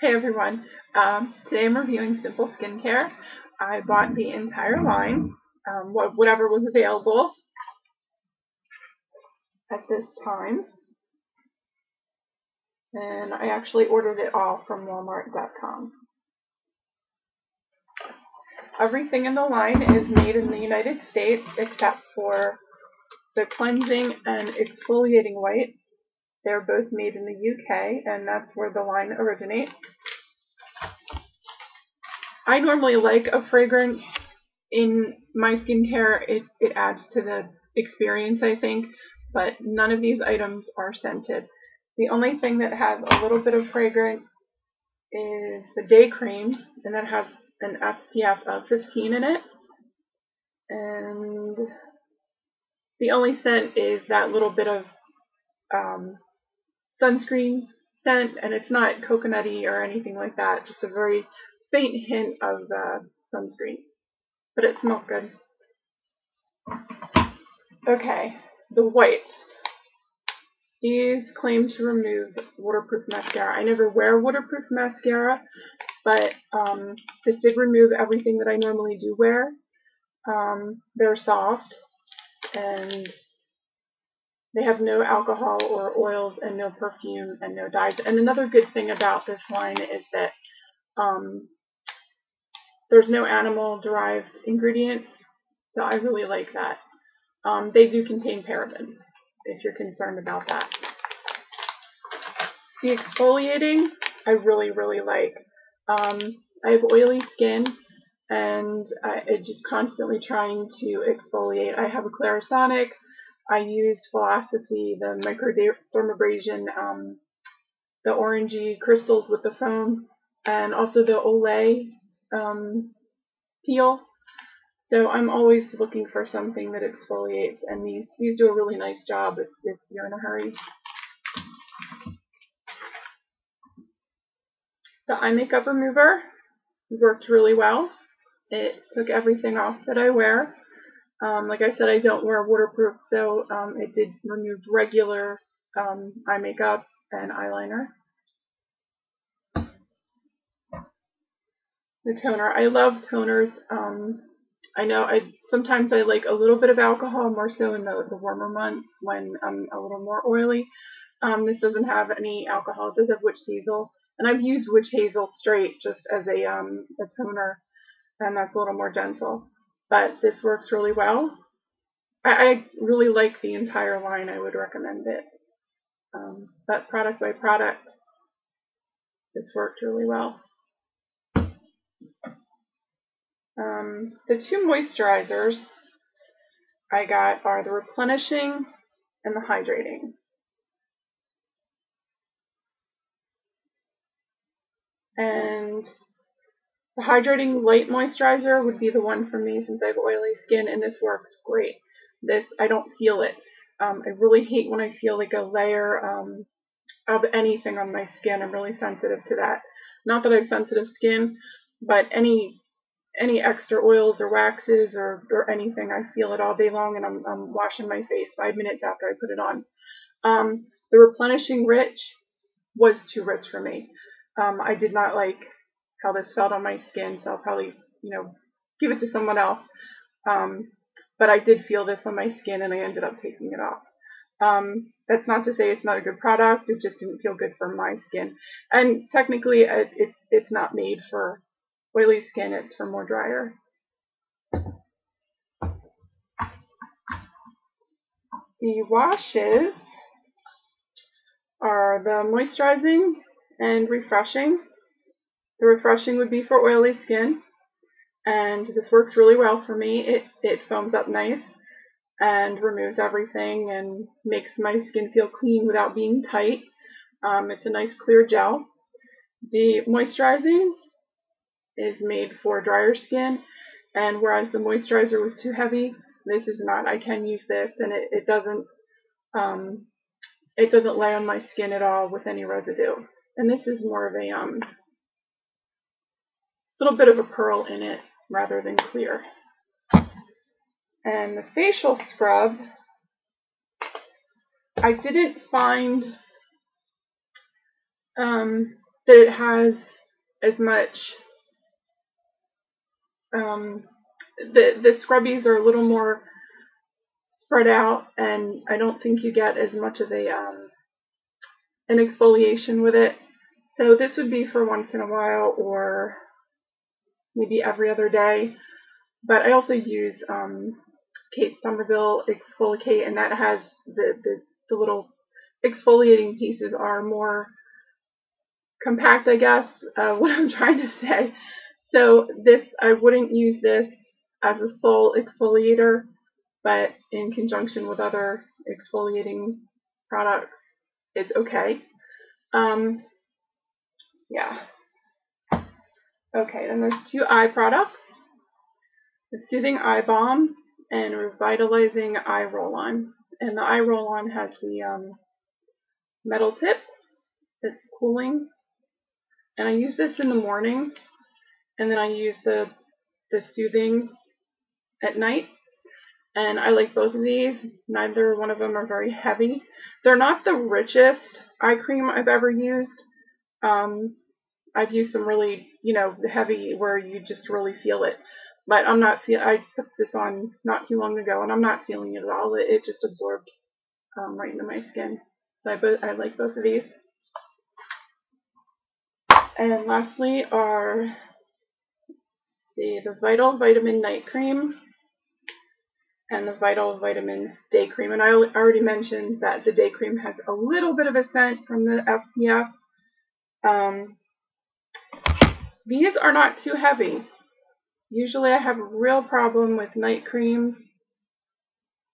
Hey everyone, today I'm reviewing Simple Skincare. I bought the entire line, whatever was available at this time, and I actually ordered it all from Walmart.com. Everything in the line is made in the United States except for the cleansing and exfoliating wipes. They're both made in the UK, and that's where the line originates. I normally like a fragrance in my skincare. It adds to the experience, I think, but none of these items are scented. The only thing that has a little bit of fragrance is the day cream, and that has an SPF of 15 in it. And the only scent is that little bit of sunscreen scent, and it's not coconutty or anything like that, just a very faint hint of sunscreen, but it smells good. Okay, the wipes. These claim to remove waterproof mascara. I never wear waterproof mascara, but this did remove everything that I normally do wear. They're soft, and they have no alcohol or oils and no perfume and no dyes. And another good thing about this line is that there's no animal-derived ingredients, so I really like that. They do contain parabens, if you're concerned about that. The exfoliating, I really, really like. I have oily skin, and I'm just constantly trying to exfoliate. I have a Clarisonic. I use Philosophy, the microdermabrasion, the orangey crystals with the foam, and also the Olay peel. So I'm always looking for something that exfoliates, and these do a really nice job if you're in a hurry. The eye makeup remover worked really well. It took everything off that I wear. Like I said, I don't wear waterproof, so it did remove regular eye makeup and eyeliner. The toner. I love toners. I know sometimes I like a little bit of alcohol, more so in the warmer months when I'm a little more oily. This doesn't have any alcohol. It does have witch hazel, and I've used witch hazel straight just as a toner, and that's a little more gentle. But this works really well. I really like the entire line. I would recommend it. But product by product, this worked really well. The two moisturizers I got are the replenishing and the hydrating. And the hydrating light moisturizer would be the one for me since I have oily skin, and this works great. This, I don't feel it. I really hate when I feel like a layer of anything on my skin. I'm really sensitive to that. Not that I have sensitive skin, but any extra oils or waxes or anything, I feel it all day long, and I'm washing my face 5 minutes after I put it on. The replenishing rich was too rich for me. I did not like how this felt on my skin, so I'll probably, give it to someone else. But I did feel this on my skin, and I ended up taking it off. That's not to say it's not a good product. It just didn't feel good for my skin. And technically, it's not made for oily skin. It's for more drier. The washes are the moisturizing and refreshing. The refreshing would be for oily skin, and this works really well for me. It foams up nice and removes everything and makes my skin feel clean without being tight. It's a nice clear gel. The moisturizing is made for drier skin, and whereas the moisturizer was too heavy, this is not. I can use this, and it doesn't lay on my skin at all with any residue. And this is more of a little bit of a pearl in it rather than clear. And the facial scrub, I didn't find that it has as much, the scrubbies are a little more spread out, and I don't think you get as much of an exfoliation with it. So this would be for once in a while, or maybe every other day. But I also use Kate Somerville Exfoliate, and that has the little exfoliating pieces are more compact, I guess, what I'm trying to say. So this, I wouldn't use this as a sole exfoliator, but in conjunction with other exfoliating products, it's okay. Yeah. Okay, then there's two eye products: the Soothing Eye Balm and Revitalizing Eye Roll-On. And the eye roll-on has the metal tip that's cooling. And I use this in the morning, and then I use the soothing at night. And I like both of these. Neither one of them are very heavy. They're not the richest eye cream I've ever used. I've used some really, heavy where you just really feel it. But I put this on not too long ago, and I'm not feeling it at all. It just absorbed right into my skin. So I like both of these. And lastly are, the Vital Vitamin Night Cream and the Vital Vitamin Day Cream. And I already mentioned that the day cream has a little bit of a scent from the SPF. These are not too heavy. Usually I have a real problem with night creams,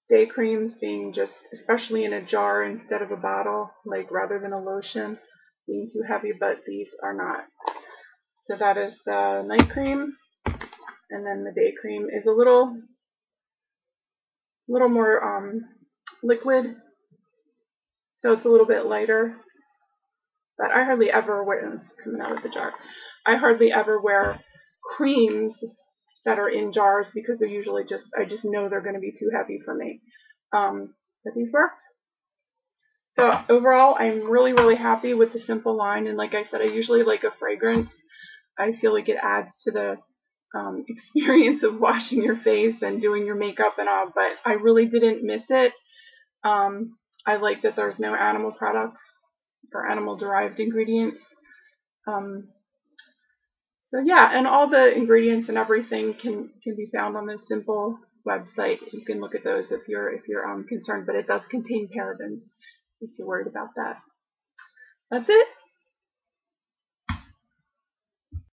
day creams being just, especially in a jar instead of a bottle, like rather than a lotion, being too heavy, but these are not. So that is the night cream, and then the day cream is a little more liquid, so it's a little bit lighter. But I hardly ever wear, it's coming out of the jar, I hardly ever wear creams that are in jars because they're usually I just know they're going to be too heavy for me. But these worked. So overall, I'm really, really happy with the simple line. And like I said, I usually like a fragrance. I feel like it adds to the experience of washing your face and doing your makeup and all, but I really didn't miss it. I like that there's no animal products or animal derived ingredients. So yeah, and all the ingredients and everything can be found on this simple website. You can look at those if you're concerned, but it does contain parabens if you're worried about that. That's it.